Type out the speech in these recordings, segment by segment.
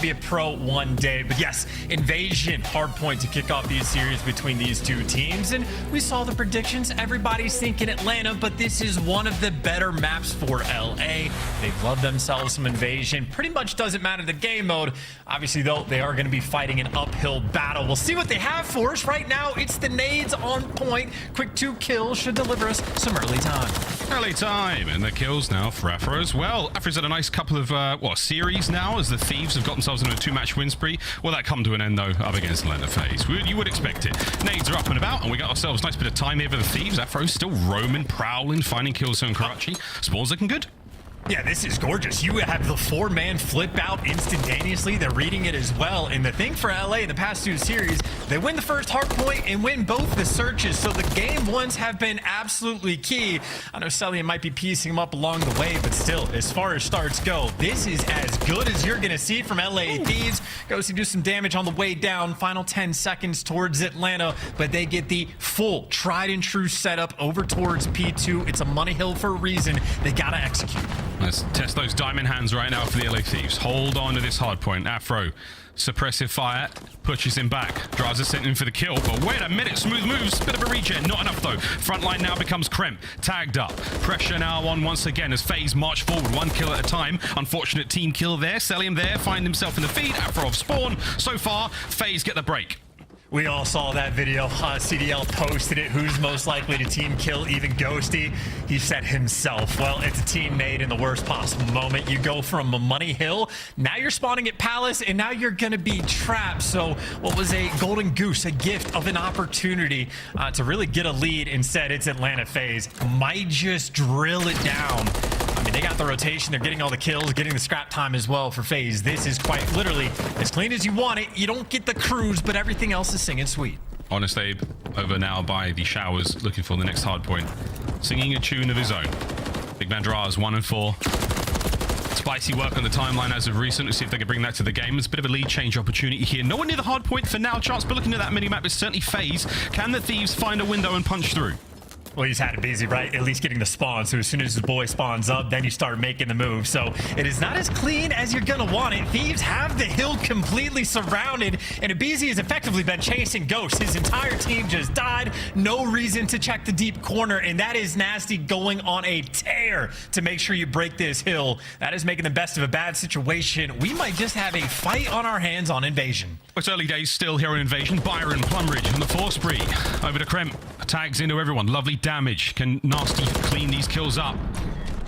be a pro one day. But yes, Invasion, hard point to kick off these series between these two teams. And we saw the predictions. Everybody's thinking Atlanta, but this is one of the better maps for LA. They've loved themselves some Invasion. Pretty much doesn't matter the game mode. Obviously, though, they are going to be fighting an uphill battle. We'll see what they have for us. Right now, it's the nades on point. Quick 2 kills should deliver us some early time. Early time, and the kills now for Afro as well. Afro's had a nice couple of, series now, as the Thieves have got themselves into a 2-match win spree. Will that come to an end, though, up against Atlanta FaZe? You would expect it. Nades are up and about, and we got ourselves a nice bit of time here for the Thieves. Afro's still roaming, prowling, finding kills on Karachi. Spawns looking good. Yeah, this is gorgeous. You have the 4-man flip out instantaneously. They're reading it as well. And the thing for LA in the past 2 series, they win the first hard point and win both the searches. So the game ones have been absolutely key. I know Celium might be piecing them up along the way, but still, as far as starts go, this is as good as you're going to see from LA Thieves. Goes to do some damage on the way down. Final 10 seconds towards Atlanta, but they get the full tried and true setup over towards P2. It's a money hill for a reason. They got to execute. Let's test those diamond hands right now for the LA Thieves. Hold on to this hard point. Afro, suppressive fire, pushes him back, drives us in for the kill. But wait a minute, smooth moves, bit of a regen, not enough though. Front line now becomes Kremp, tagged up. Pressure now on once again as FaZe march forward, 1 kill at a time. Unfortunate team kill there, Celium there, find himself in the feed. Afro off spawn. So far, FaZe get the break. We all saw that video. CDL posted it. Who's most likely to team kill even Ghosty? He said himself. Well, it's a teammate in the worst possible moment. You go from a money hill, now you're spawning at Palace, and now you're going to be trapped. So what was a golden goose, a gift of an opportunity to really get a lead? Instead, it's Atlanta FaZe. Might just drill it down. I mean, they got the rotation. They're getting all the kills, getting the scrap time as well for FaZe. This is quite literally as clean as you want it. You don't get the cruise, but everything else is singing sweet. Honest Abe over now by the showers, looking for the next hard point. Singing a tune of his own. Big Man Draz 1 and 4. Spicy work on the timeline as of recent. Let's see if they can bring that to the game. It's a bit of a lead change opportunity here. No one near the hard point for now, Chance, but looking at that mini-map, it's certainly FaZe. Can the Thieves find a window and punch through? Well, he's had it busy, right? At least getting the spawn. So as soon as his boy spawns up, then you start making the move. So it is not as clean as you're going to want it. Thieves have the hill completely surrounded, and Abizi has effectively been chasing Ghost. His entire team just died. No reason to check the deep corner, and that is Nasty going on a tear to make sure you break this hill. That is making the best of a bad situation. We might just have a fight on our hands on Invasion. It's early days still here on Invasion. Byron, Plumridge on the 4 spree. Over to Kremp. Tags into everyone. Lovely damage. Can Nasty clean these kills up?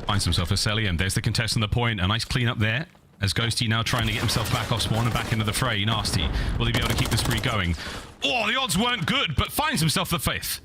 Finds himself a Celium. There's the contest on the point. A nice clean up there. As Ghosty now trying to get himself back off spawn and back into the fray. Nasty. Will he be able to keep the spree going? Oh, the odds weren't good, but finds himself the 5th.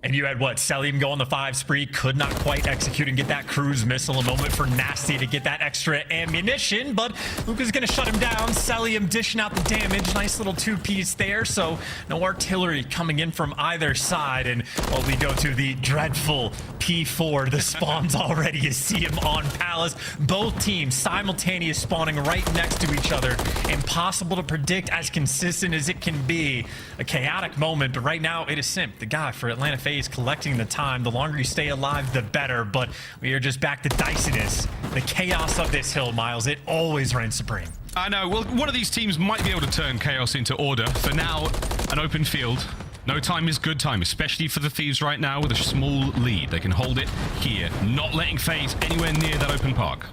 And you had what? Celium go on the 5 spree, could not quite execute and get that cruise missile. A moment for Nasty to get that extra ammunition, but Luca's going to shut him down. Celium dishing out the damage. Nice little 2-piece there, so no artillery coming in from either side. And well, we go to the dreadful P4. The spawns already. You see him on Palace. Both teams simultaneous spawning right next to each other. Impossible to predict, as consistent as it can be. A chaotic moment, but right now it is Simp, the guy for Atlanta FaZe, collecting the time. The longer you stay alive, the better, but we are just back to diciness. The chaos of this hill, Miles. It always reigns supreme. I know. Well, one of these teams might be able to turn chaos into order. For now, an open field. No time is good time, especially for the Thieves right now with a small lead. They can hold it here, not letting FaZe anywhere near that open park.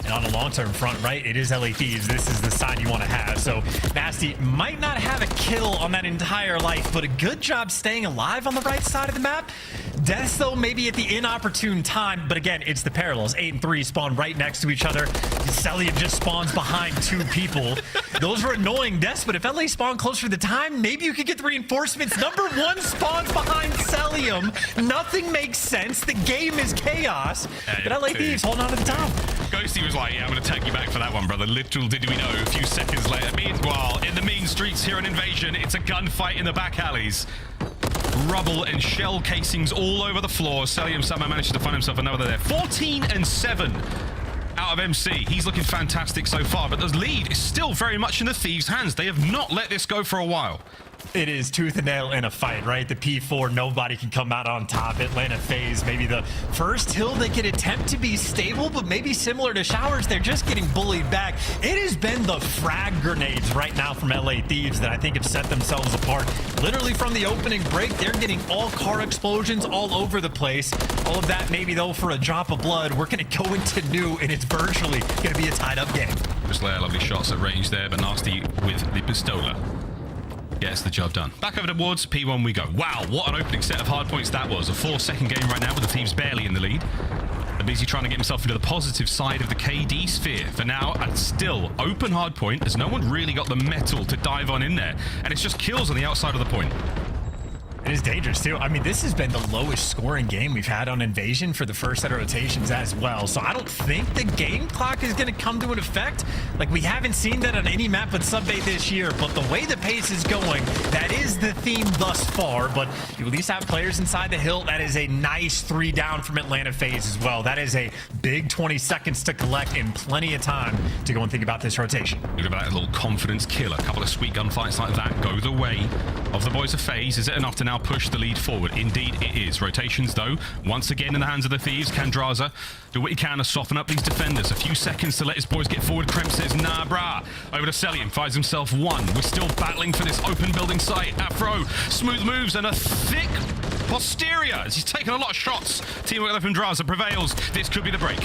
And on the long-term front, right, it is LA Thieves. This is the side you want to have. So Nasty might not have a kill on that entire life, but a good job staying alive on the right side of the map. Deaths, though, maybe at the inopportune time. But again, it's the parallels. 8 and 3 spawn right next to each other. Celium just spawns behind 2 people. Those were annoying deaths, but if LA spawned closer to the time, maybe you could get the reinforcements. Number 1 spawns behind Celium. Nothing makes sense. The game is chaos. But LA Thieves holding on to the top. Ghosty was like, yeah, I'm going to tag you back for that one, brother. Little did we know, a few seconds later. Meanwhile, in the mean streets here in Invasion, it's a gunfight in the back alleys. Rubble and shell casings all over the floor. Celium somehow managed to find himself another there. 14 and 7 out of MC. He's looking fantastic so far, but the lead is still very much in the Thieves' hands. They have not let this go for a while. It is tooth and nail in a fight, right? The P4, nobody can come out on top. Atlanta FaZe, maybe the first hill they could attempt to be stable, but maybe similar to Showers, they're just getting bullied back. It has been the frag grenades right now from LA Thieves that I think have set themselves apart. Literally from the opening break, they're getting all car explosions all over the place. All of that maybe though for a drop of blood. We're going to go into new, and it's virtually going to be a tied up game. Just layer lovely shots at range there, but Nasty with the pistola gets the job done. Back over towards P1 we go. Wow, what an opening set of hard points that was. A 4-second game right now with the Thieves barely in the lead. They're busy trying to get himself into the positive side of the KD sphere. For now, and still open hard point as no one really got the metal to dive on in there. And it's just kills on the outside of the point. It is dangerous too. I mean, this has been the lowest scoring game we've had on Invasion for the first set of rotations as well. So I don't think the game clock is going to come to an effect. Like, we haven't seen that on any map but Sub-Bay this year. But the way the pace is going, that is the theme thus far. But you at least have players inside the hill. That is a nice 3 down from Atlanta FaZe as well. That is a big 20 seconds to collect and plenty of time to go and think about this rotation. Look at that little confidence kill. A couple of sweet gunfights like that go the way of the boys of FaZe. Is it enough to now push the lead forward? Indeed it is. Rotations though, once again in the hands of the Thieves. Kandraza, do what you can to soften up these defenders. A few seconds to let his boys get forward. Krem says, nah brah. Over to Celium, finds himself one. We're still battling for this open building site. Afro, smooth moves and a thick posterior as he's taken a lot of shots. Teamwork with Kandraza prevails. This could be the break.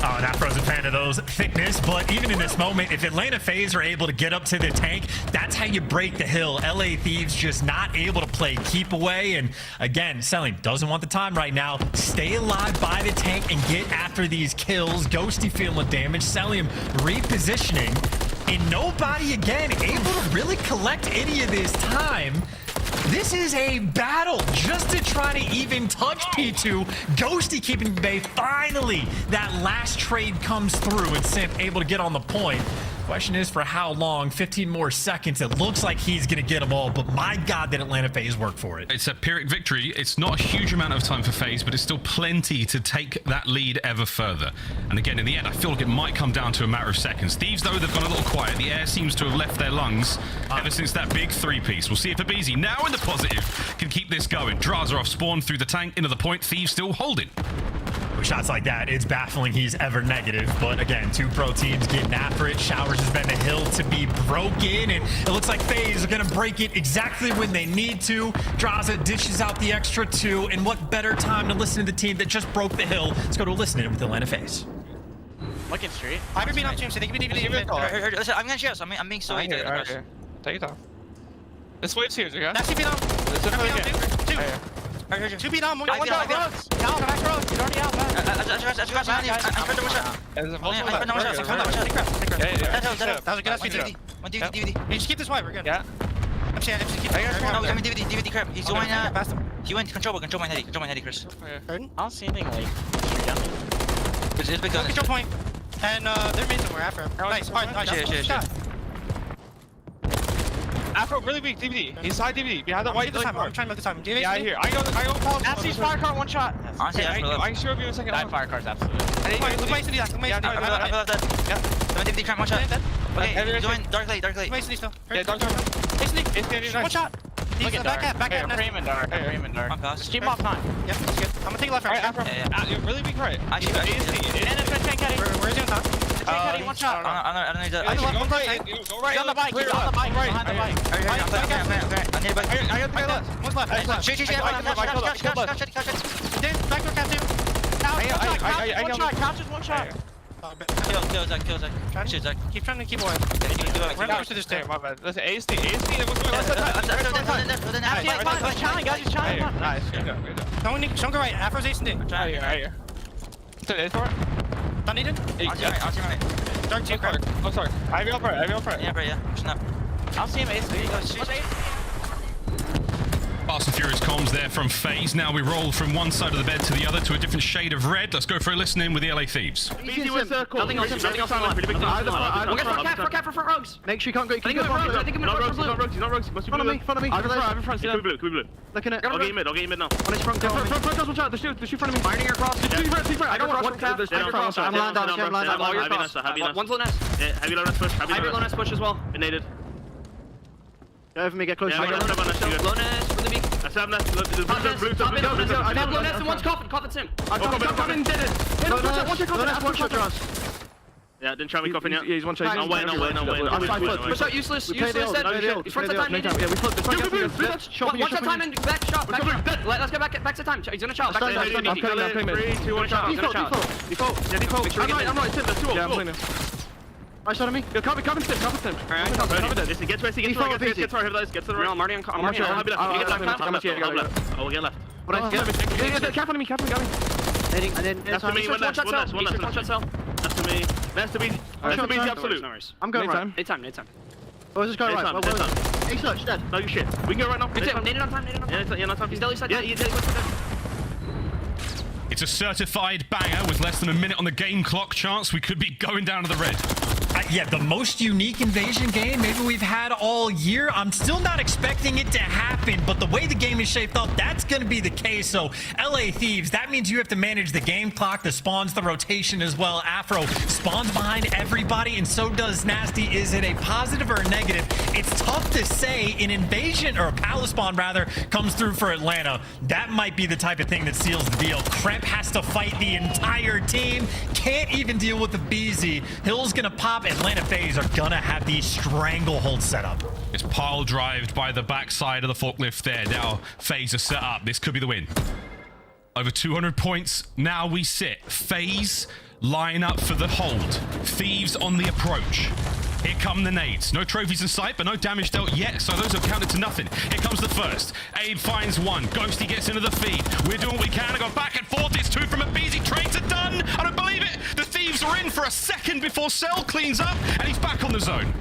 Oh, and Afro's a fan of those thickness, but even in this moment, if Atlanta FaZe are able to get up to the tank, that's how you break the hill. LA Thieves just not able to play keep away, and again, Selim doesn't want the time right now. Stay alive by the tank and get after these kills. Ghosty feeling damage. Selim repositioning, and nobody again able to really collect any of this time. This is a battle just to try to even touch P2. Ghosty keeping Bay. Finally, that last trade comes through and Simp able to get on the point. Question is for how long? 15 more seconds. It looks like he's going to get them all, but my God, did Atlanta FaZe work for it. It's a Pyrrhic victory. It's not a huge amount of time for FaZe, but it's still plenty to take that lead ever further. And again, in the end, I feel like it might come down to a matter of seconds. Thieves, though, they've gone a little quiet. The air seems to have left their lungs ever since that big 3-piece. We'll see if Abizi, now in the positive, can keep this going. Draws are off spawn through the tank into the point. Thieves still holding. With shots like that, it's baffling he's ever negative. But again, 2 pro teams getting after it. Showers has been the hill to be broken, and it looks like FaZe are going to break it exactly when they need to. Draza dishes out the extra 2, and what better time to listen to the team that just broke the hill? Let's go to listen in with Atlanta FaZe. Looking straight. I've been on team, so they can be DVD. Listen, I'm gonna share this. I'm being so easy. Take it off. Let's wait here, guys. That's 2 feet on. Let's do it again. 2. I heard you. 2 feet on. One I down. down. Down, back road. He's already out, man. I heard the one shot. That was a good ass DVD. One DVD. Hey, just keep this white, we're good. Yeah. I'm saying, just keep No, this I mean DVD crap. He's going past him. he went control my heady, Chris. Pardon? I don't see anything like it's big gun. Control point. And they're made somewhere after him. Nice, Shit. Afro, really weak, DVD. He's side DVD. Behind the white. I'm trying to look this time. Yeah, I hear. I know Paul. Nasty's fire cart, 1 shot. Honestly, I can show you in a second. that fire car's absolutely. Look my city, look my city. I love that. Yeah. DVD crap, 1 shot. Okay, he's going dark light. Look my city still. Yeah, Dr. It's 1 shot. He's back at. Raymond dark. Stream off 9. Yep, that's good. I'm gonna take left right. Afro. You're really weak right. Actually, And it's tank caddy. Where's he on top? Tank caddy, 1 shot. I don't need that. Go right. He's on the bike. He's on the bike. Behind the bike. I need a bike. I got the left. One's left. Shoot. Dude, back to cap 2. 1 shot. Couch is 1 shot. Kill Zach. Shoot Zach. Keep trying to keep away. We're close to this Okay, day. my bad. Listen, ASD, what's going on? He's trying. Nice, good job. Don't go right. Afro's ace and D. Right here. So, it's for it? Done needed? On team right. Dark 2, crap. Oh, sorry. I have you up right. Yeah, bro, yeah. Snap. I'll see him ace. There you go. Shoot. Fast and Furious comms there from FaZe. Now we roll from one side of the bed to the other to a different shade of red. Let's go for a listen in with the LA Thieves. Easy with circle. Nothing else on pretty big for front rugs. Make sure you can't go. Can you go rugs? I think I'm in front. He's not rugs. Must be front of me. I'm in front. Can we blue? Looking at. I'll get you mid now. On his front. Front does one shot. There's two front of me. Firing across. Two front. I don't want one cap. There's two front. I'm lying down. Heavy nest. One's low nest push. Heavy low nest push as well. Been naded. Get over me, get close. Yeah, Get low nest from the B. That's seven nest. Blue Top low nest and one's coffin sim. Coffin, dead. One shot, Josh. Yeah, didn't try me coffin yet. Yeah, he's one shot. No way. I'm 5 foot. Push out, useless dead. He's front to time, needed. One shot time and back shot. Let's go back to time. He's gonna shout. I'm playing 3, 2, 1 shot. Default. Yeah, default. I'm right, Tim, there's 2 Yeah, I'm playing I shot at me. Yo, cover Tim. Alright, Listen, get to right, get to right. Get to the right. No, I'm already on. I'm left. You get left. I'm left. Oh, we'll get left. Cap on me. And then that's to me. One left. That's to me. That's to me. Absolute. I'm going right. Anytime. Oh, this is going right. Hey, search, dead. No, you shit. We can go right now. Need on time. Yeah, no time. He's deli side. Yeah, It's a certified banger with less than a minute on the game clock. Chance we could be going down to the red. Yeah, the most unique invasion game maybe we've had all year. I'm still not expecting it to happen, but the way the game is shaped up, that's going to be the case. So, LA Thieves, that means you have to manage the game clock, the spawns, the rotation as well. Afro spawns behind everybody, and so does Nasty. Is it a positive or a negative? It's tough to say. An invasion, or a palace spawn rather, comes through for Atlanta. That might be the type of thing that seals the deal. Krep has to fight the entire team. Can't even deal with the BZ. Hill's going to pop. Atlanta FaZe are gonna have the stranglehold set up. It's pile drived by the backside of the forklift there. Now FaZe are set up. This could be the win. Over 200 points. Now we sit. FaZe line up for the hold. Thieves on the approach. Here come the nades. No trophies in sight, but no damage dealt yet, so those have counted to nothing. Here comes the first. Abe finds one. Ghosty gets into the feed. We're doing what we can. I go back and forth. It's 2 from a BZ. Trades are done. I don't believe it. The Thieves are in for a second before Cell cleans up, and he's back on the zone.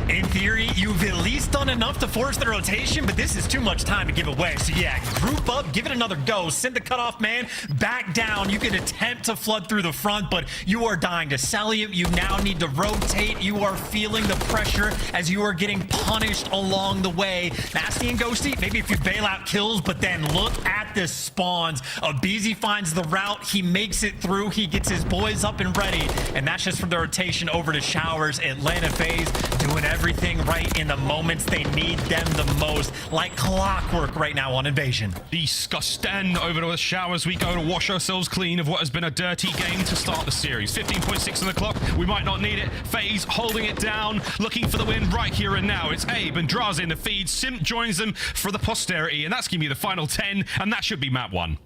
In theory, you've at least done enough to force the rotation, but this is too much time to give away. So yeah, group up, give it another go, send the cutoff man back down. You can attempt to flood through the front, but you are dying to Celium. You now need to rotate. You are feeling the pressure as you are getting punished along the way. Nasty and Ghosty, maybe if you bail out kills, but then look at the spawns. Abizi finds the route. He makes it through. He gets his boys up and ready, and that's just from the rotation over to Showers. Atlanta FaZe doing everything right in the moments they need them the most, like clockwork right now on Invasion. Disgusting. Over to the Showers we go to wash ourselves clean of what has been a dirty game to start the series. 15.6 on the clock. We might not need it. FaZe holding it down, looking for the win right here and now. It's Abe and Draza in the feed. Simp joins them for the posterity, and that's going to be the final 10, and that should be map 1.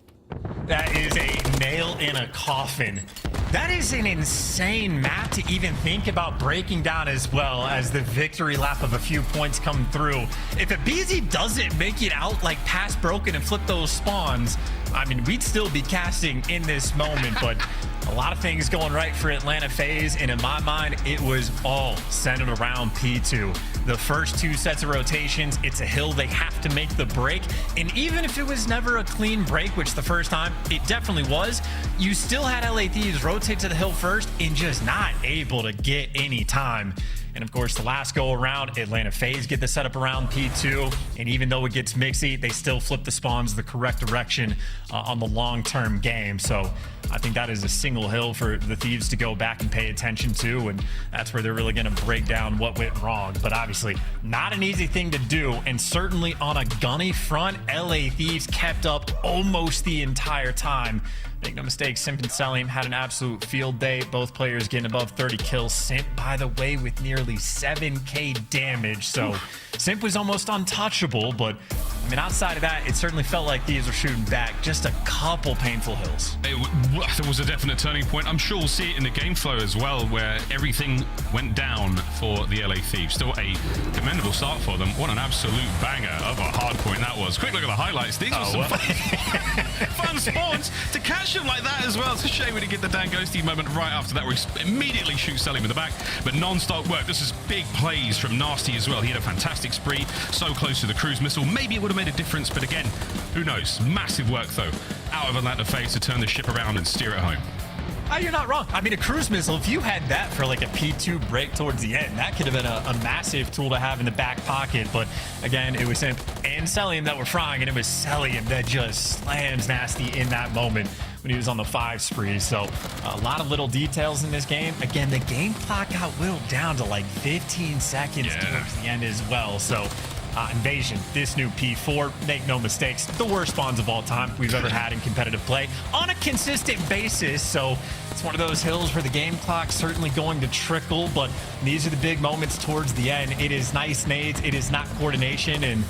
That is a nail in a coffin. That is an insane map to even think about breaking down, as well as the victory lap of a few points come through. If Abizi doesn't make it out like past broken and flip those spawns, I mean, we'd still be casting in this moment, but a lot of things going right for Atlanta FaZe, and in my mind, it was all centered around P2. The first 2 sets of rotations, it's a hill they have to make the break, and even if it was never a clean break, which the first time it definitely was, you still had LA Thieves rotate to the hill first and just not able to get any time. And of course, the last go around, Atlanta FaZe get the setup around P2. And even though it gets mixy, they still flip the spawns the correct direction on the long-term game. So I think that is a single hill for the Thieves to go back and pay attention to. And that's where they're really going to break down what went wrong. But obviously, not an easy thing to do. And certainly on a gunny front, LA Thieves kept up almost the entire time. Make no mistake, Simp and Celium had an absolute field day. Both players getting above 30 kills. Simp, by the way, with nearly 7k damage. So Simp was almost untouchable, but I mean, outside of that, it certainly felt like Thieves were shooting back. Just a couple painful hills. There was a definite turning point. I'm sure we'll see it in the game flow as well, where everything went down for the LA Thieves. Still a commendable start for them. What an absolute banger of a hard point that was. Quick look at the highlights. These were some fun spawns to catch them like that as well. It's a shame we didn't get the Dan Ghosty moment right after that, where he immediately shoots Selim in the back. But non-stop work. This is big plays from Nasty as well. He had a fantastic spree, so close to the cruise missile. Maybe it would have made a difference, but again, who knows? Massive work though out of Atlanta FaZe to turn the ship around and steer it home. You're not wrong. I mean, a cruise missile, if you had that for like a P2 break towards the end, that could have been a massive tool to have in the back pocket. But again, it was Simp and Celium that were frying, and it was Celium that just slams Nasty in that moment when he was on the 5 spree. So a lot of little details in this game. Again, the game clock got whittled down to like 15 seconds towards the end as well. So Invasion, this new P4, make no mistakes, the worst spawns of all time we've ever had in competitive play on a consistent basis. So it's one of those hills where the game clock's certainly going to trickle, but these are the big moments towards the end. It is nice nades, it is not coordination, and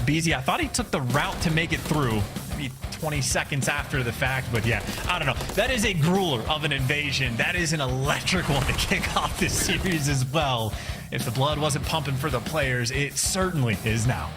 BZ, I thought he took the route to make it through. Maybe 20 seconds after the fact, but yeah, I don't know. That is a grueler of an invasion. That is an electric one to kick off this series as well. If the blood wasn't pumping for the players, it certainly is now.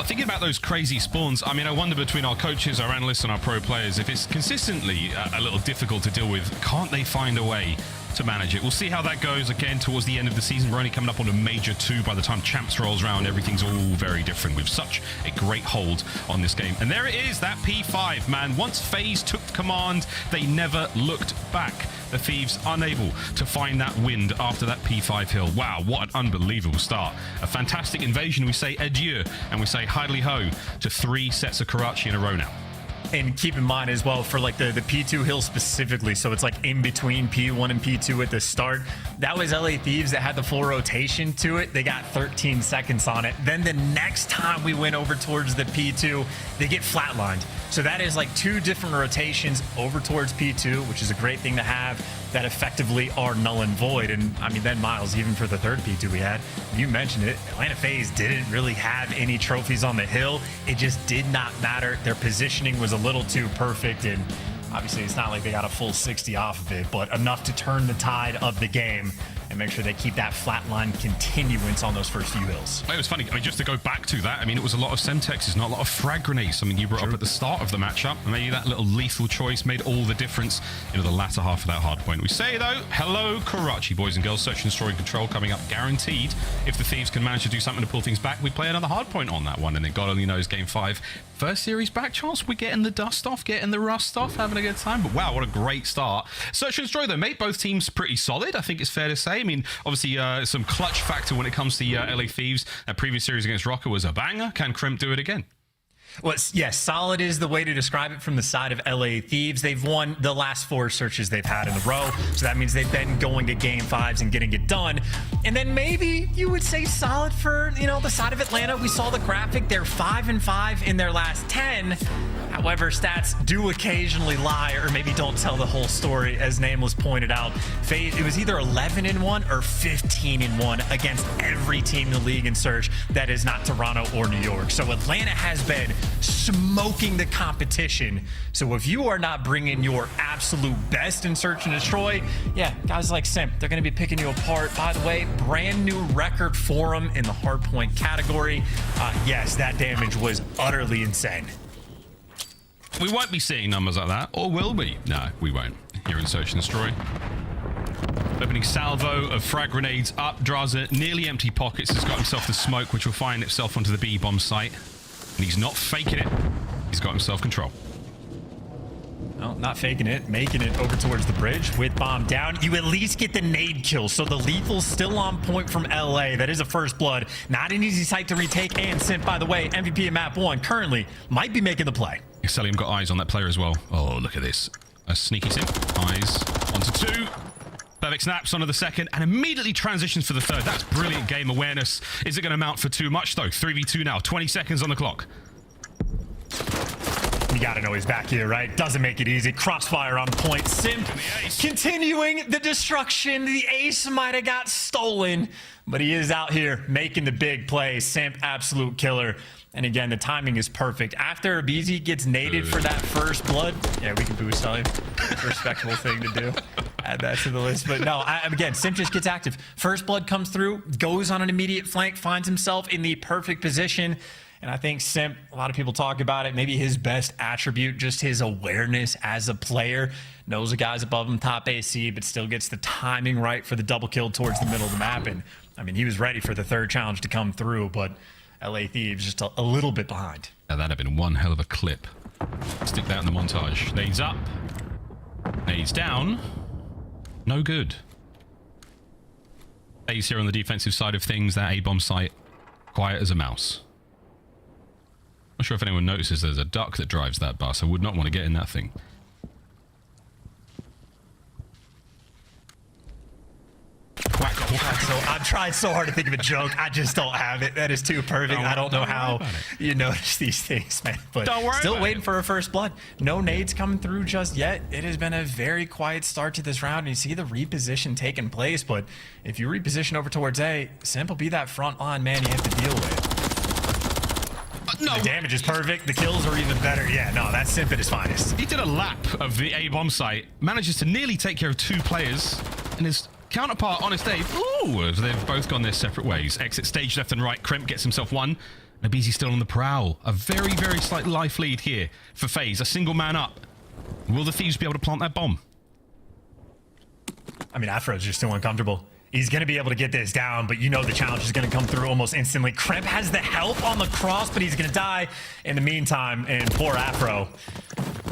Thinking about those crazy spawns, I mean, I wonder between our coaches, our analysts, and our pro players, if it's consistently a little difficult to deal with, can't they find a way to manage it? We'll see how that goes again towards the end of the season. We're only coming up on a Major 2 by the time Champs rolls around. Everything's all very different. With such a great hold on this game. And there it is, that P5, man. Once FaZe took command, they never looked back. The Thieves unable to find that wind after that P5 hill. Wow, what an unbelievable start. A fantastic invasion. We say adieu and we say hidely ho to 3 sets of Karachi in a row now. And keep in mind as well for like the P2 hill specifically, so it's like in between P1 and P2 at the start. That was LA Thieves that had the full rotation to it. They got 13 seconds on it. Then the next time we went over towards the P2, they get flatlined. So that is like 2 different rotations over towards P2, which is a great thing to have, that effectively are null and void. And I mean, then Miles, even for the third P2 we had, you mentioned it, Atlanta FaZe didn't really have any trophies on the hill. It just did not matter. Their positioning was a little too perfect, and obviously it's not like they got a full 60 off of it, but enough to turn the tide of the game and make sure they keep that flatline continuance on those first few hills. It was funny, I mean, just to go back to that, I mean, it was a lot of Semtexes, not a lot of frag grenades, something you brought up at the start of the matchup. Maybe that little lethal choice made all the difference into the latter half of that hard point. We say, though, hello, Karachi, boys and girls. Search and destroy and control coming up, guaranteed. If the Thieves can manage to do something to pull things back, we play another hard point on that one, and then God only knows game 5. First series back chance, we're getting the dust off, getting the rust off, having a good time. But wow, what a great start. Search and destroy, though, made both teams pretty solid, I think it's fair to say. I mean, obviously, some clutch factor when it comes to LA Thieves. That previous series against Rocker was a banger. Can Crimp do it again? Well, yes, solid is the way to describe it from the side of LA Thieves. They've won the last 4 searches they've had in a row, so that means they've been going to game 5s and getting it done. And then maybe you would say solid for, you know, the side of Atlanta. We saw the graphic. They're 5-5 in their last 10. However, stats do occasionally lie, or maybe don't tell the whole story, as Nameless pointed out. It was either 11-1 or 15-1 against every team in the league in search that is not Toronto or New York. So Atlanta has been smoking the competition. So if you are not bringing your absolute best in search and destroy, yeah, guys like Simp, they're going to be picking you apart. By the way, brand new record for him in the hardpoint category. Yes, that damage was utterly insane. We won't be seeing numbers like that, or will we? No, we won't. Here in Search and Destroy. Opening salvo of frag grenades up. Draza, nearly empty pockets, has got himself the smoke, which will find itself onto the B-bomb site. And he's not faking it. He's got himself control. No, not faking it, making it over towards the bridge with bomb down. You at least get the nade kill, so the lethal's still on point from LA. That is a first blood. Not an easy site to retake. And Simp, by the way, MVP in map 1, currently might be making the play. Selim got eyes on that player as well. Oh, look at this. A sneaky Simp. Eyes onto 2. Perfect snaps onto the second and immediately transitions for the third. That's brilliant game awareness. Is it going to mount for too much, though? 3v2 now. 20 seconds on the clock. You gotta know he's back here, right? Doesn't make it easy. Crossfire on point. Simp continuing the destruction. The ace might have got stolen, but he is out here making the big play. Simp, absolute killer. And again, the timing is perfect. After BZ gets naded for that first blood, yeah, we can boost on him. Respectable thing to do. Add that to the list. But no, again, Simp just gets active. First blood comes through, goes on an immediate flank, finds himself in the perfect position. And I think Simp, a lot of people talk about it, maybe his best attribute, just his awareness as a player. Knows the guys above him, top AC, but still gets the timing right for the double kill towards the middle of the map. And I mean, he was ready for the third challenge to come through, but LA Thieves just a little bit behind. Now that'd have been one hell of a clip. Stick that in the montage. Nades up. Nades down. No good. Ace here on the defensive side of things. That A-bomb site, quiet as a mouse. Not sure if anyone notices there's a duck that drives that bus. I would not want to get in that thing. quack, quack. So I've tried so hard to think of a joke. I just don't have it. That is too perfect. I don't know how you notice these things, man. But still waiting for a first blood. No nades coming through just yet. It has been a very quiet start to this round. And you see the reposition taking place. But if you reposition over towards A, Simp will be that front line man you have to deal with. No. The damage is perfect. The kills are even better. Yeah, no, that's Simp at his finest. He did a lap of the A bomb site, manages to nearly take care of 2 players, and his counterpart, Honest Dave, ooh, they've both gone their separate ways. Exit stage left and right. Crimp gets himself 1. Nabizi still on the prowl. A very, very slight life lead here for FaZe. A single man up. Will the Thieves be able to plant that bomb? I mean, Afro's just too uncomfortable. He's going to be able to get this down, but you know the challenge is going to come through almost instantly. Crimp has the help on the cross, but he's going to die in the meantime. And poor Afro,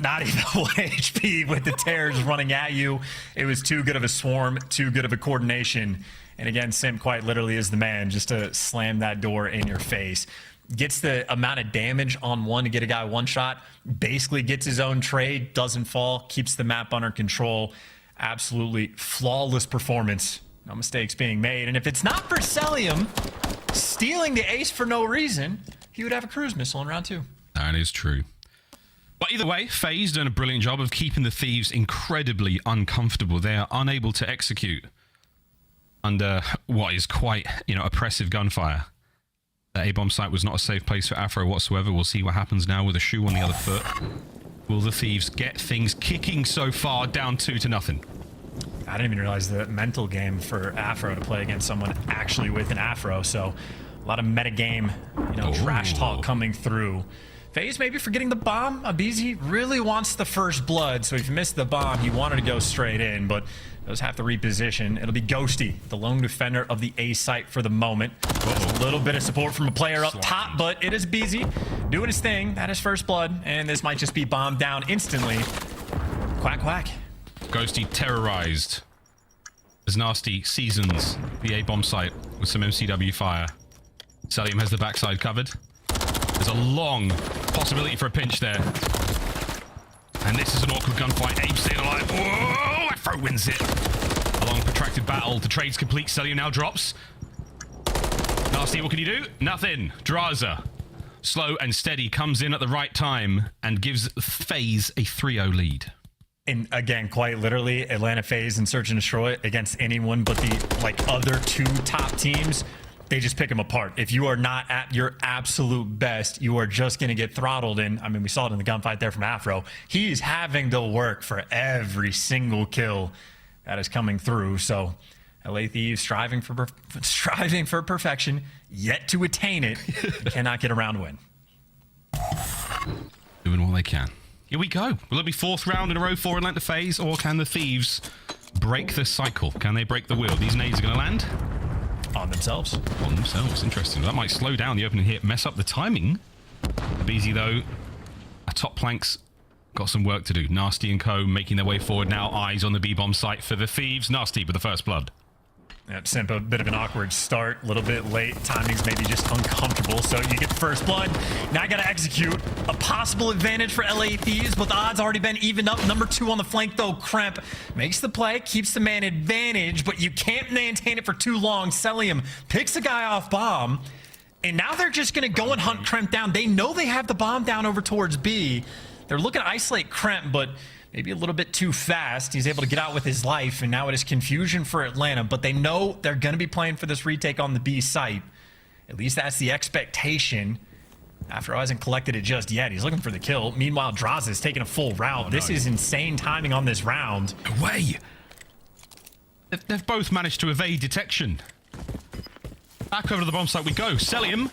not even full HP with the tears running at you. It was too good of a swarm, too good of a coordination. And again, Simp quite literally is the man just to slam that door in your face. Gets the amount of damage on one to get a guy one shot, basically gets his own trade, doesn't fall, keeps the map under control. Absolutely flawless performance. No mistakes being made. And if it's not for Celium stealing the ace for no reason, he would have a cruise missile in round 2. That is true. But either way, FaZe doing a brilliant job of keeping the Thieves incredibly uncomfortable. They are unable to execute under what is quite, oppressive gunfire. The A-bomb site was not a safe place for Afro whatsoever. We'll see what happens now with a shoe on the other foot. Will the Thieves get things kicking so far down 2-0? I didn't even realize the mental game for Afro to play against someone actually with an Afro. So a lot of meta game, trash talk coming through. FaZe maybe forgetting the bomb. Abizi really wants the first blood. So if you missed the bomb, he wanted to go straight in, but does have to reposition. It'll be Ghosty, the lone defender of the A site for the moment. A little bit of support from a player up top, but it is Abizi doing his thing. That is first blood, and this might just be bombed down instantly. Quack, quack. Ghosty terrorized as Nasty seasons the A-bomb site with some MCW fire. Celium has the backside covered. There's a long possibility for a pinch there. And this is an awkward gunfight. Abe staying alive. Whoa! Afro wins it. A long protracted battle. The trade's complete. Celium now drops. Nasty, what can you do? Nothing. Draza, slow and steady, comes in at the right time and gives FaZe a 3-0 lead. And again, quite literally, Atlanta FaZe and Search and Destroy against anyone but the other 2 top teams, they just pick them apart. If you are not at your absolute best, you are just going to get throttled. And I mean, we saw it in the gunfight there from Afro. He's having to work for every single kill that is coming through. So LA Thieves striving for perfection, yet to attain it, cannot get a round win. Doing all they can. Here we go. Will it be 4th round in a row for Atlanta FaZe, or can the Thieves break the cycle? Can they break the wheel? These nades are going to land on themselves. On themselves. Interesting. That might slow down the opening hit, mess up the timing. Abizi, though, a top plank's got some work to do. Nasty and co making their way forward now. Eyes on the B-bomb site for the Thieves. Nasty with the first blood. Yep, Simp, a bit of an awkward start, a little bit late. Timing's maybe just uncomfortable, so you get the first blood. Now you got to execute a possible advantage for LA Thieves, but the odds already been evened up. Number 2 on the flank, though, Crimp makes the play, keeps the man advantage, but you can't maintain it for too long. Celium picks a guy off bomb, and now they're just going to go and hunt Crimp down. They know they have the bomb down over towards B. They're looking to isolate Crimp, but maybe a little bit too fast. He's able to get out with his life, and now it is confusion for Atlanta, but they know they're going to be playing for this retake on the B site. At least that's the expectation. Afro hasn't collected it just yet. He's looking for the kill. Meanwhile, Draza is taking a full route. Oh, this is insane timing on this round. Away! They've both managed to evade detection. Back over to the bomb site we go. Celium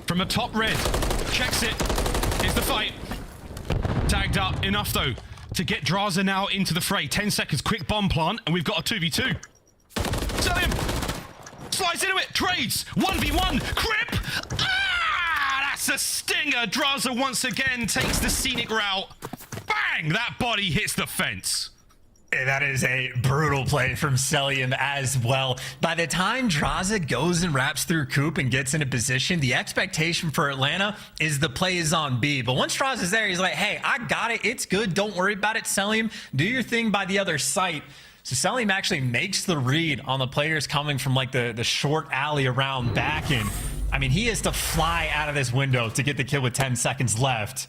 from a top red. Checks it. Here's the fight. Tagged up enough, though, to get Draza now into the fray. 10 seconds, quick bomb plant, and we've got a 2v2. Celium slides into it, trades, 1v1, Crip! Ah, that's a stinger. Draza once again takes the scenic route. Bang, that body hits the fence. That is a brutal play from Celium as well. By the time Draza goes and wraps through Coop and gets into position, the expectation for Atlanta is the play is on B. But once Draza's there, he's like, hey, I got it. It's good. Don't worry about it, Celium. Do your thing by the other site. So Selim actually makes the read on the players coming from like the short alley around back. And I mean, he has to fly out of this window to get the kill with 10 seconds left.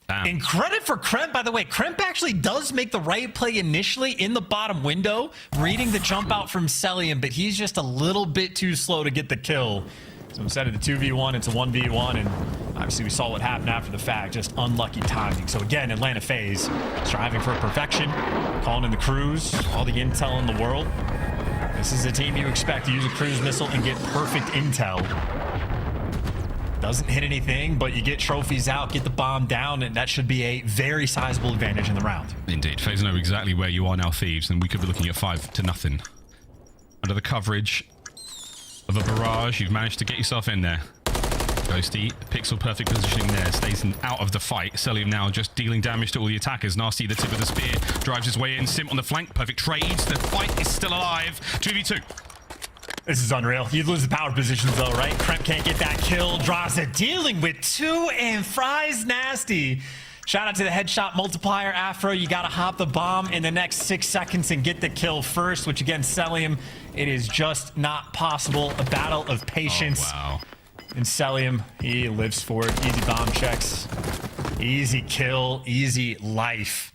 Damn. And credit for Kremp, by the way. Kremp actually does make the right play initially in the bottom window, reading the jump out from Selim, but he's just a little bit too slow to get the kill. So instead of the 2v1, it's a 1v1, and obviously we saw what happened after the fact. Just unlucky timing. So again, Atlanta FaZe striving for perfection, calling in the cruise, all the intel in the world. This is a team you expect to use a cruise missile and get perfect intel. Doesn't hit anything, but you get trophies out, get the bomb down, and that should be a very sizable advantage in the round. Indeed. FaZe know exactly where you are now, Thieves, and we could be looking at 5-0. Under the coverage of a barrage, you've managed to get yourself in there. Ghosty, pixel perfect positioning there, stays out of the fight. Selim now just dealing damage to all the attackers. Nasty, the tip of the spear, drives his way in. Simp on the flank, perfect trades. The fight is still alive. 2v2. This is unreal. You lose the power positions though, right? Kremp can't get that kill. Draza dealing with 2 and fries Nasty. Shout out to the headshot multiplier, Afro. You got to hop the bomb in the next 6 seconds and get the kill first, which again, Selim, it is just not possible. A battle of patience. Oh, wow. And Selim, he lives for it. Easy bomb checks. Easy kill. Easy life.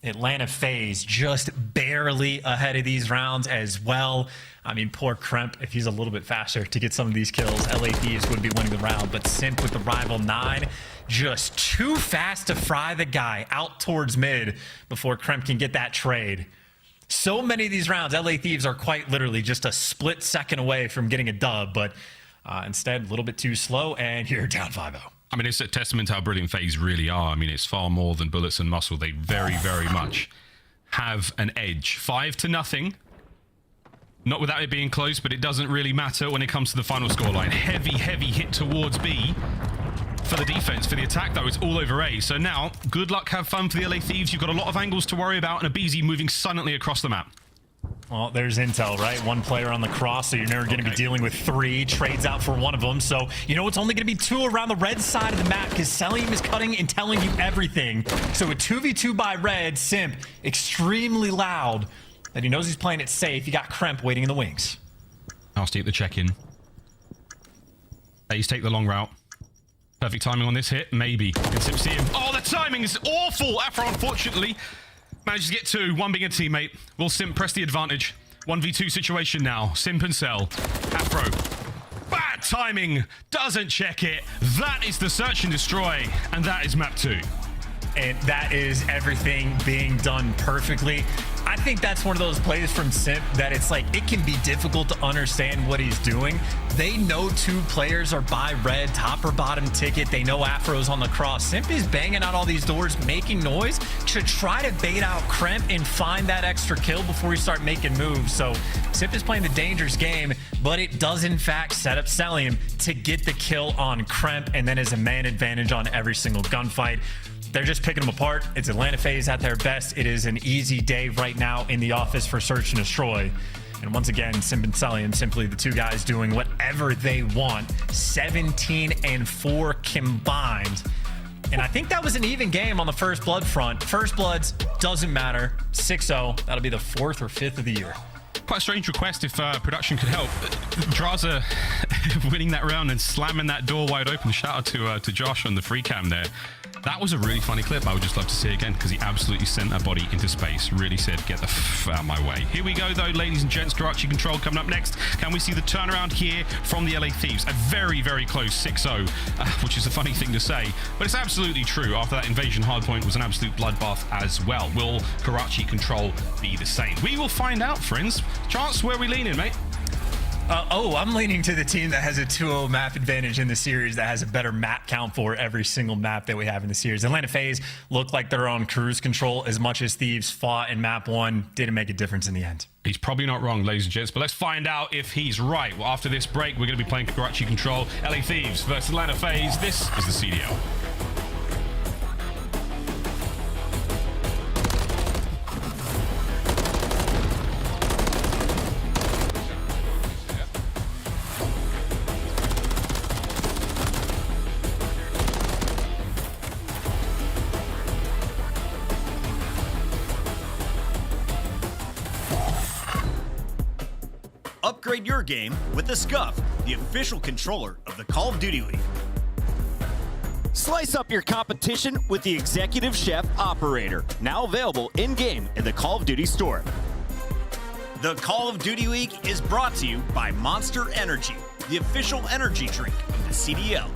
Atlanta FaZe just barely ahead of these rounds as well. I mean, poor Kremp, if he's a little bit faster to get some of these kills, LA Thieves would be winning the round. But Simp with the rival 9, just too fast to fry the guy out towards mid before Kremp can get that trade. So many of these rounds, LA Thieves are quite literally just a split second away from getting a dub, but instead, a little bit too slow, and you're down 5-0. I mean, it's a testament to how brilliant FaZe really are. I mean, it's far more than bullets and muscle. They very, very much have an edge. 5-0. Not without it being close, but it doesn't really matter when it comes to the final scoreline. Heavy, heavy hit towards B. For the defense, for the attack, though, it's all over A. So now, good luck, have fun for the LA Thieves. You've got a lot of angles to worry about, and a BZ moving silently across the map. Well, there's intel, right? One player on the cross, so you're never going to be dealing with 3. Trades out for one of them. So, you know, it's only going to be 2 around the red side of the map because Selim is cutting and telling you everything. So a 2v2 by red, Simp, extremely loud. That he knows he's playing it safe. You got Kremp waiting in the wings. Nasty at the check-in. A's take the long route. Perfect timing on this hit, maybe. Can Simp see him? Oh, the timing is awful! Afro, unfortunately, manages to get 2, one being a teammate. Will Simp press the advantage? 1v2 situation now. Simp and Cell. Afro. Bad timing. Doesn't check it. That is the search and destroy. And that is map 2. And that is everything being done perfectly. I think that's one of those plays from Simp that it's like, it can be difficult to understand what he's doing. They know 2 players are by red, top or bottom ticket. They know Afro's on the cross. Simp is banging out all these doors, making noise to try to bait out Kremp and find that extra kill before we start making moves. So Simp is playing the dangerous game, but it does in fact set up Selim to get the kill on Kremp and then is a man advantage on every single gunfight. They're just picking them apart. It's Atlanta FaZe at their best. It is an easy day right now in the office for Search and Destroy. And once again, Simp and Selim, simply the 2 guys doing whatever they want. 17 and 4 combined. And I think that was an even game on the First Blood front. First Bloods, doesn't matter. 6-0. That'll be the 4th or 5th of the year. Quite a strange request if production could help. Draza winning that round and slamming that door wide open. Shout out to Josh on the free cam there. That was a really funny clip. I would just love to see it again because he absolutely sent that body into space. Really said, get the f out of my way. Here we go, though, ladies and gents. Karachi Control coming up next. Can we see the turnaround here from the LA Thieves? A very, very close 6-0, which is a funny thing to say, but it's absolutely true. After that invasion hardpoint was an absolute bloodbath as well. Will Karachi Control be the same? We will find out, friends. Chance, where are we leaning, mate? I'm leaning to the team that has a 2-0 map advantage in the series, that has a better map count for every single map that we have in the series. Atlanta FaZe looked like they're on cruise control as much as Thieves fought in map 1. Didn't make a difference in the end. He's probably not wrong, ladies and gents, but let's find out if he's right. Well, after this break, we're going to be playing Karachi Control, LA Thieves versus Atlanta FaZe. This is the CDL. Upgrade your game with the Scuff, the official controller of the Call of Duty League. Slice up your competition with the Executive Chef Operator, now available in-game in the Call of Duty store. The Call of Duty League is brought to you by Monster Energy, the official energy drink of the CDL.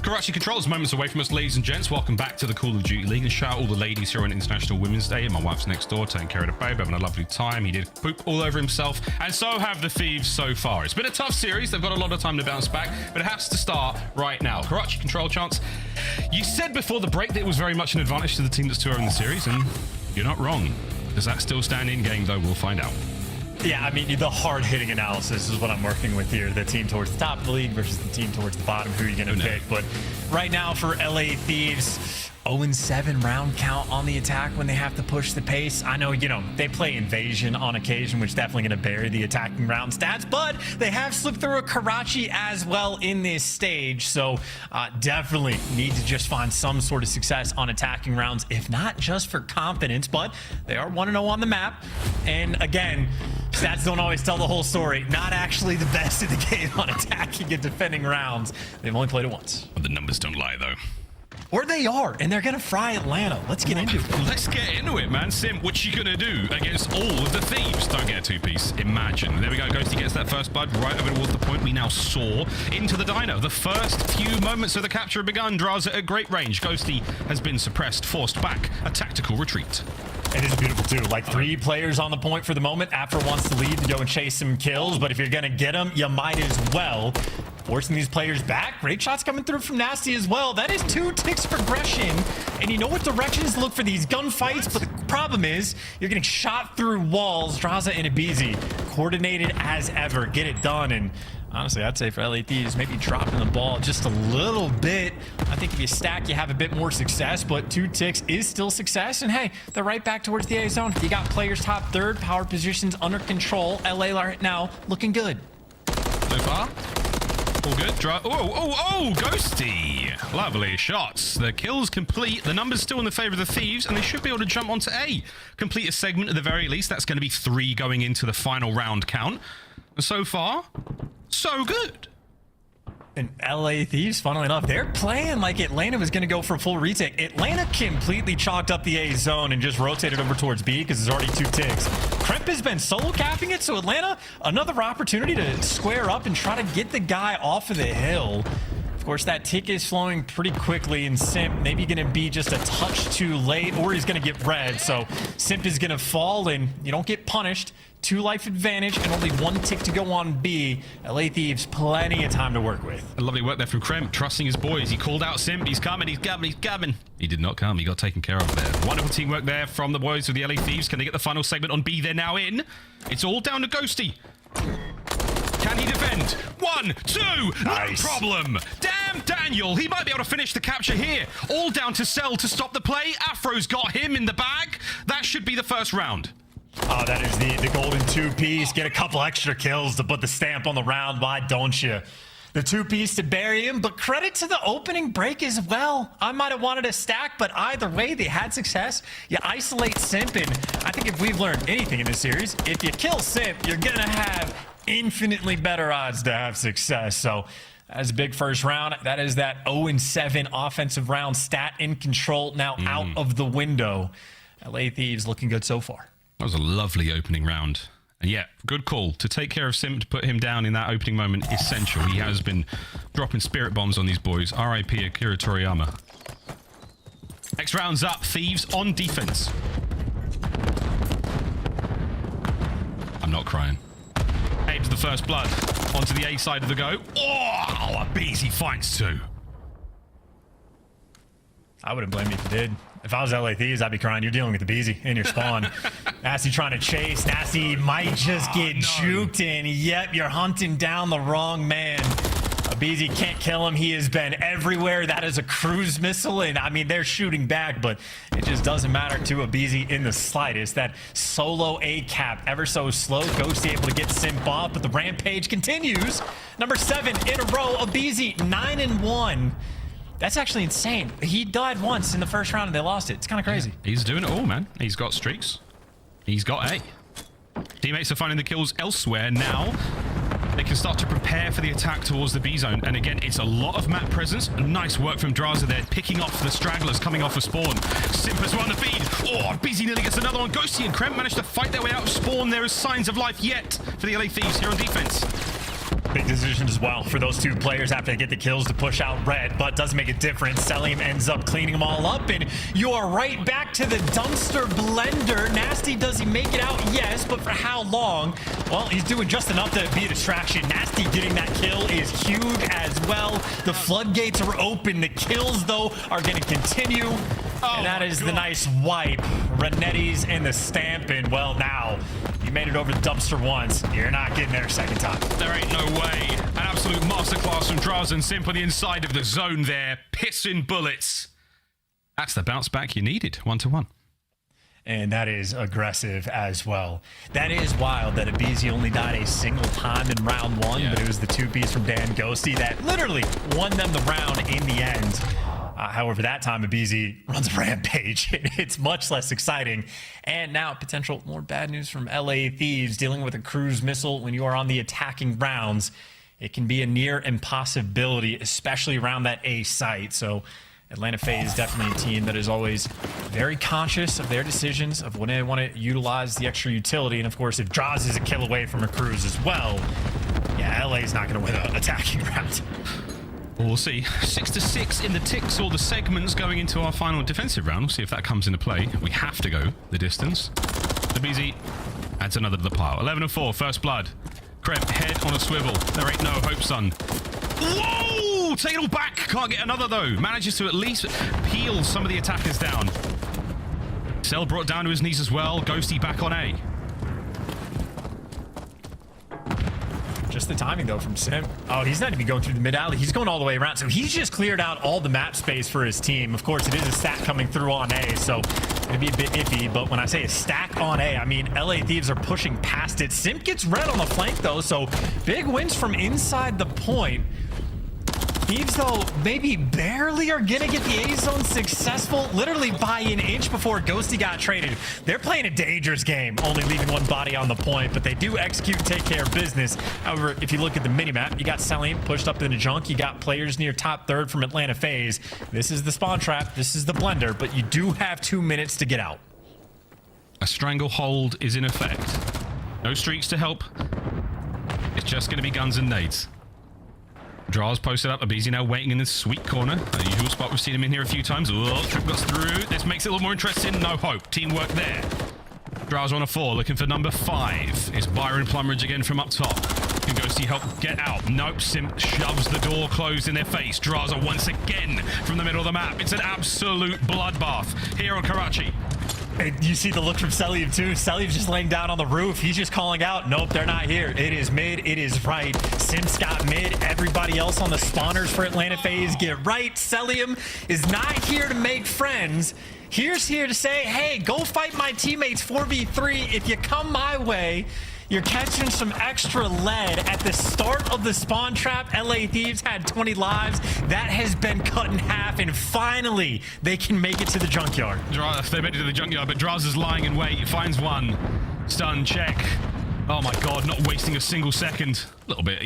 Karachi Controls, moments away from us, ladies and gents. Welcome back to the Call of Duty League. And shout out all the ladies here on International Women's Day. My wife's next door, taking care of the babe, having a lovely time. He did poop all over himself, and so have the thieves so far. It's been a tough series. They've got a lot of time to bounce back, but it has to start right now. Karachi Control, Chance, you said before the break that it was very much an advantage to the team that's 2-0 in the series, and you're not wrong. Does that still stand in game, though? We'll find out. Yeah, I mean, the hard-hitting analysis is what I'm working with here. The team towards the top of the league versus the team towards the bottom. Who are you going to pick? But right now for LA Thieves, 0-7 round count on the attack when they have to push the pace. I know, you know, they play Invasion on occasion, which is definitely going to bury the attacking round stats, but they have slipped through a Karachi as well in this stage, so definitely need to just find some sort of success on attacking rounds, if not just for confidence, but they are 1-0 on the map, and again, stats don't always tell the whole story. Not actually the best in the game on attacking and defending rounds. They've only played it once. But the numbers don't lie, though. Or they are, and they're going to fry Atlanta. Let's get into it. Let's get into it, man. Sim, what's she going to do against all of the thieves? Don't get a two-piece. Imagine. There we go. Ghosty gets that first blood right over towards the point. We now soar into the dino. The first few moments of the capture have begun. Draws at great range. Ghosty has been suppressed, forced back. A tactical retreat. It is beautiful, too. Like 3 players on the point for the moment. Afro wants to leave to go and chase some kills, but if you're going to get them, you might as well. Forcing these players back. Great shots coming through from Nasty as well. That is 2 ticks progression. And you know what directions to look for these gunfights, but the problem is you're getting shot through walls. Draza and Ibizi coordinated as ever. Get it done. And honestly, I'd say for LA Thieves, maybe dropping the ball just a little bit. I think if you stack, you have a bit more success, but 2 ticks is still success. And hey, they're right back towards the A zone. You got players top 3rd, power positions under control. LA right now looking good. So far, all good. Ghosty. Lovely shots. The kills complete. The numbers still in the favor of the Thieves, and they should be able to jump onto A. Complete a segment at the very least. That's going to be 3 going into the final round count. And so far, so good. And LA Thieves, funnily enough, they're playing like Atlanta was going to go for a full retake. Atlanta completely chalked up the A zone and just rotated over towards B because there's already 2 ticks. Kremp has been solo capping it, so Atlanta, another opportunity to square up and try to get the guy off of the hill. Of course, that tick is flowing pretty quickly, and Simp maybe going to be just a touch too late, or he's going to get red. So Simp is going to fall, and you don't get punished. 2 life advantage and only 1 tick to go on B. LA Thieves, plenty of time to work with. A lovely work there from Kremp, trusting his boys. He called out Simp. He's coming, he's coming. He did not come. He got taken care of there. Wonderful teamwork there from the boys of the LA Thieves. Can they get the final segment on B? They're now in. It's all down to Ghosty. Can he defend? 1, 2, nice. No problem. Damn Daniel, he might be able to finish the capture here. All down to Cell to stop the play. Afro's got him in the bag. That should be the first round. Oh, that is the golden 2-piece. Get a couple extra kills to put the stamp on the round. Why don't you? The 2-piece to bury him, but credit to the opening break as well. I might have wanted a stack, but either way, they had success. You isolate Simp, and I think if we've learned anything in this series, if you kill Simp, you're going to have infinitely better odds to have success. So that's a big first round. That is that 0-7 offensive round stat in control, now out of the window. LA Thieves looking good so far. That was a lovely opening round. And yeah, good call. To take care of Simp, to put him down in that opening moment, essential. He has been dropping spirit bombs on these boys. R.I.P. Akira Toriyama. Next round's up. Thieves on defense. I'm not crying. Aims the first blood onto the A side of the go. Oh, a Beezy finds 2. I wouldn't blame you if you did. If I was LA Thieves, I'd be crying. You're dealing with the Beezy in your spawn. Nasty trying to chase. Nasty might just get juked in. Yep, you're hunting down the wrong man. Beezy can't kill him. He has been everywhere. That is a cruise missile, and I mean, they're shooting back, but it just doesn't matter to a Beezy in the slightest. That solo A cap, ever so slow. Ghosty able to get Simp off, but the rampage continues. Number 7 in a row. A Beezy 9-1. That's actually insane. He died once in the first round and they lost it. It's kind of crazy. Yeah, he's doing it all, man. He's got streaks. He's got A. Teammates are finding the kills elsewhere now. They can start to prepare for the attack towards the B zone. And again, it's a lot of map presence. Nice work from Draza there, picking off the stragglers coming off of spawn. Simp has run the feed. Oh, Busy nearly gets another one. Ghosty and Kremp managed to fight their way out of spawn. There is signs of life yet for the LA Thieves here on defense. Big decision as well for those 2 players after they get the kills to push out red, but doesn't make a difference. Selim ends up cleaning them all up, and you are right back to the dumpster blender. Nasty, does he make it out? Yes, but for how long? Well, he's doing just enough to be a distraction. Nasty getting that kill is huge as well. The floodgates are open. The kills, though, are going to continue. And that is the nice wipe. Renetti's and the stamp, and well, now you made it over the dumpster once. You're not getting there a second time. There ain't no way. An absolute masterclass from Draza and Simp on the inside of the zone there. Pissing bullets. That's the bounce back you needed, 1-1. And that is aggressive as well. That is wild that Abizi only died a single time in round one, but it was the 2Ps from Dan Ghosty that literally won them the round in the end. However, that time Abizi runs a rampage. It's much less exciting. And now potential more bad news from LA Thieves dealing with a cruise missile when you are on the attacking rounds. It can be a near impossibility, especially around that A site. So Atlanta FaZe is definitely a team that is always very conscious of their decisions of when they want to utilize the extra utility. And of course, if Draws is a kill away from a cruise as well, yeah, LA is not going to win an attacking round. We'll see. 6-6 in the ticks, all the segments going into our final defensive round. We'll see if that comes into play. We have to go the distance. The BZ adds another to the pile. 11-4, first blood. Kreb, head on a swivel. There ain't no hope, son. Whoa! Take it all back. Can't get another, though. Manages to at least peel some of the attackers down. Cell brought down to his knees as well. Ghosty back on A. Just the timing, though, from Sim. Oh, he's not even going through the mid-alley. He's going all the way around. So he's just cleared out all the map space for his team. Of course, it is a stack coming through on A, so it'd be a bit iffy. But when I say a stack on A, I mean LA Thieves are pushing past it. Simp gets red on the flank, though, so big wins from inside the point. Thieves, though, maybe barely are going to get the A-zone successful, literally by an inch before Ghosty got traded. They're playing a dangerous game, only leaving one body on the point, but they do execute and take care of business. However, if you look at the minimap, you got Selim pushed up in the junk. You got players near top third from Atlanta FaZe. This is the spawn trap. This is the blender, but you do have 2 minutes to get out. A stranglehold is in effect. No streaks to help. It's just going to be guns and nades. Draws posted up. Abizi now waiting in the sweet corner. A usual spot. We've seen him in here a few times. Oh, trip goes through. This makes it a little more interesting. No hope. Teamwork there. Draws on a 4, looking for number 5. It's Byron Plumridge again from up top. Can Ghosty help get out? Nope. Simp shoves the door closed in their face. Draws are once again from the middle of the map. It's an absolute bloodbath here on Karachi. You see the look from Selim too. Selim's just laying down on the roof. He's just calling out, nope, they're not here. It is mid, it is right. Sim's got mid. Everybody else on the spawners for Atlanta FaZe get right. Selim is not here to make friends. He's here to say, hey, go fight my teammates 4v3. If you come my way, you're catching some extra lead. At the start of the spawn trap, LA Thieves had 20 lives. That has been cut in half, and finally, they can make it to the junkyard. They made it to the junkyard, but Draz is lying in wait. He finds one. Stun, check. Oh my god, not wasting a single second. A little bit,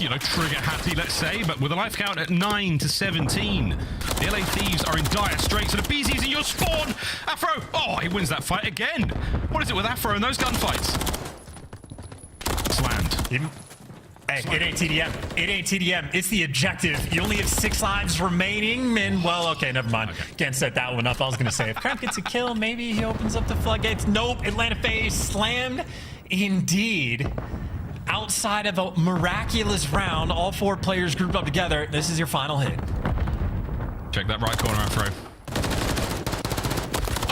you know, trigger happy, let's say, but with a life count at 9-17. The LA Thieves are in dire straits, and Abizi's in your spawn. Afro, oh, he wins that fight again. What is it with Afro and those gunfights? Slammed. Hey, it ain't TDM. It ain't TDM. It's the objective. You only have 6 lives remaining, and well, okay, never mind. Okay. Can't set that one up. I was gonna say if Kreb gets a kill, maybe he opens up the floodgates. Nope. Atlanta FaZe slammed. Indeed. Outside of a miraculous round, all 4 players grouped up together. This is your final hit. Check that right corner, Afro.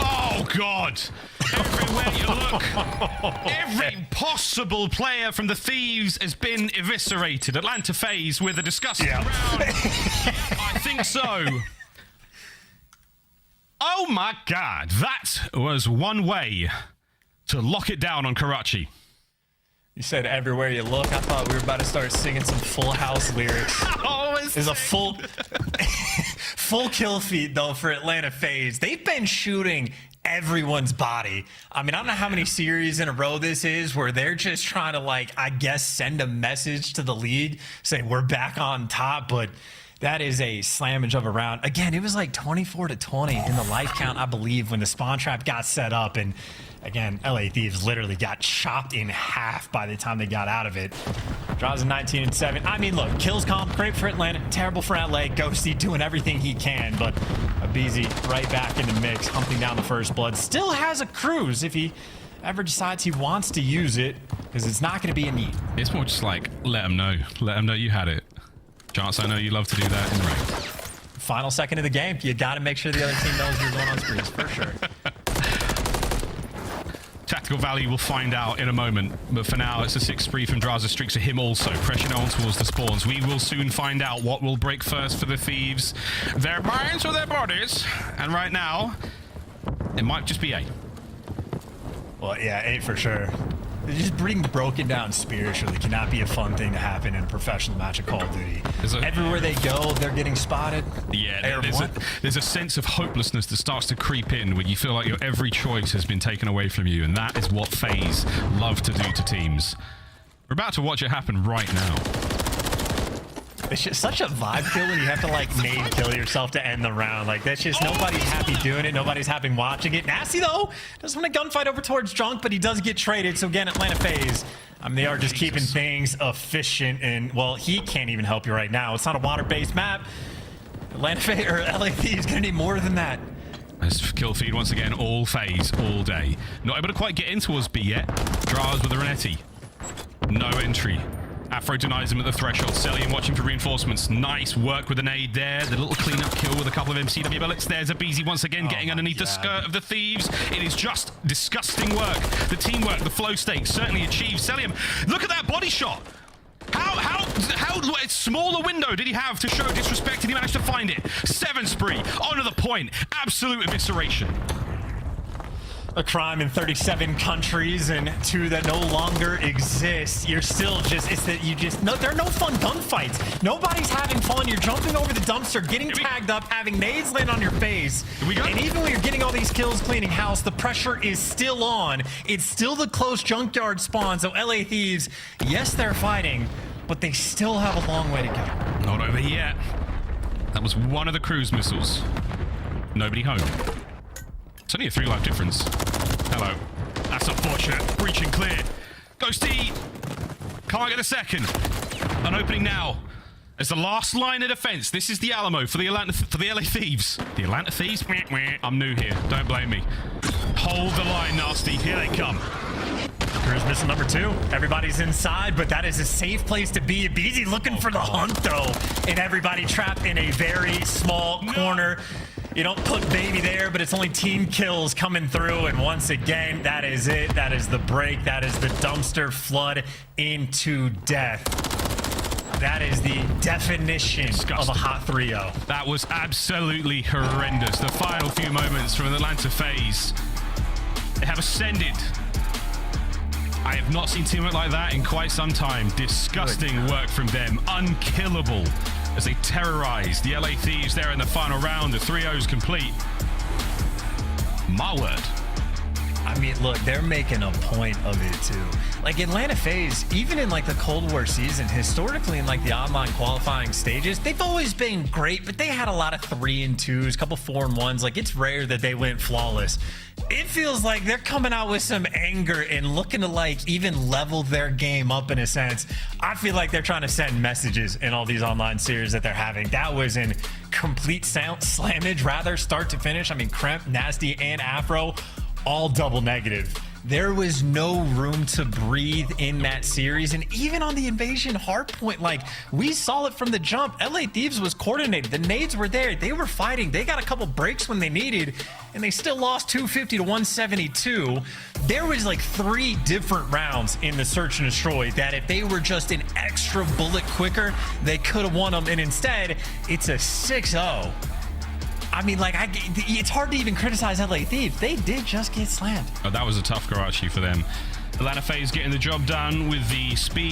Oh God! Everywhere you look, every possible player from the Thieves has been eviscerated. Atlanta FaZe with a disgusting round. I think so. Oh my God, that was one way to lock it down on Karachi. You said everywhere you look. I thought we were about to start singing some Full House lyrics. There's a full kill feed though for Atlanta FaZe. They've been shooting everyone's body. I mean, I don't know how many series in a row this is where they're just trying to, like, I guess, send a message to the league, say we're back on top, but that is a slammage of a round. Again, it was like 24-20 in the life count, I believe, when the spawn trap got set up, and again, LA Thieves literally got chopped in half by the time they got out of it. Draws a 19-7. I mean, look, kills comp, great for Atlanta, terrible for LA. Ghosty doing everything he can, but Abizi right back in the mix, humping down the first blood. Still has a cruise if he ever decides he wants to use it, because it's not going to be a need. It's more just like, let him know. Let him know you had it. Chance, I know you love to do that in ranked. Final second of the game. You got to make sure the other team knows you're going on screens, for sure. Tactical value, we'll find out in a moment. But for now, it's a 6 spree from Draza Streaks for him also. Pressure on towards the spawns. We will soon find out what will break first for the Thieves. Their minds or their bodies. And right now, it might just be A. Well, yeah, A for sure. Just being broken down spiritually cannot be a fun thing to happen in a professional match of Call of Duty. Everywhere they go, they're getting spotted. Yeah, there's a sense of hopelessness that starts to creep in when you feel like your every choice has been taken away from you, and that is what FaZe love to do to teams. We're about to watch it happen right now. It's just such a vibe kill when you have to like nade kill yourself to end the round. Like that's just nobody's happy doing it. Nobody's happy watching it. Nasty though doesn't want a gunfight over towards Junk, but he does get traded. So again, Atlanta FaZe, they are just keeping things efficient. And well, he can't even help you right now. It's not a water-based map. Atlanta FaZe or LA Thieves gonna need more than that. This kill feed once again, all FaZe, all day. Not able to quite get in towards B yet. Draz with a Renetti. No entry. Afro denies him at the threshold. Celium watching for reinforcements. Nice work with an nade there. The little cleanup kill with a couple of MCW bullets. There's a BZ once again getting underneath the skirt of the Thieves. It is just disgusting work. The teamwork, the flow state certainly achieved. Celium, look at that body shot. How small a window did he have to show disrespect, and he managed to find it? 7 spree, onto the point. Absolute evisceration. A crime in 37 countries and 2 that no longer exist. You're still just, it's that you just, no, there are no fun gunfights. Nobody's having fun. You're jumping over the dumpster, getting tagged up, having nades land on your face. And even when you're getting all these kills cleaning house, the pressure is still on. It's still the close junkyard spawn. So LA Thieves, yes, they're fighting, but they still have a long way to go. Not over yet. That was one of the cruise missiles. Nobody home. It's only a 3 life difference. Hello. That's unfortunate. Breaching clear. Ghosty. Can't get a second. An opening now. As the last line of defense. This is the Alamo for the LA Thieves. The Atlanta Thieves? I'm new here. Don't blame me. Hold the line, Nasty. Here they come. Cruise missile number 2. Everybody's inside, but that is a safe place to be. BZ looking for the hunt, though. And everybody trapped in a very small corner. You don't put baby there, but it's only team kills coming through. And once again, that is it. That is the break. That is the dumpster flood into death. That is the definition of a hot 3-0. That was absolutely horrendous. The final few moments from Atlanta FaZe. They have ascended. I have not seen teamwork like that in quite some time. Disgusting work from them. Unkillable. As they terrorize the LA Thieves there in the final round. The 3-0's complete. My word. I mean, look, they're making a point of it too. Like Atlanta FaZe, even in like the Cold War season, historically in like the online qualifying stages, they've always been great, but they had a lot of 3-2s, couple 4-1s. Like it's rare that they went flawless. It feels like they're coming out with some anger and looking to like even level their game up in a sense. I feel like they're trying to send messages in all these online series that they're having. That was in complete slammage, rather, start to finish. I mean, Kremp, Nasty, and Afro, all double negative. There was no room to breathe in that series. And even on the invasion hardpoint, like we saw it from the jump. LA Thieves was coordinated. The nades were there. They were fighting. They got a couple breaks when they needed, and they still lost 250 to 172. There was like 3 different rounds in the search and destroy that if they were just an extra bullet quicker, they could have won them. And instead, it's a 6-0. I mean, like, it's hard to even criticize LA Thieves. They did just get slammed. Oh, that was a tough Karachi for them. Atlanta FaZe getting the job done with the speed.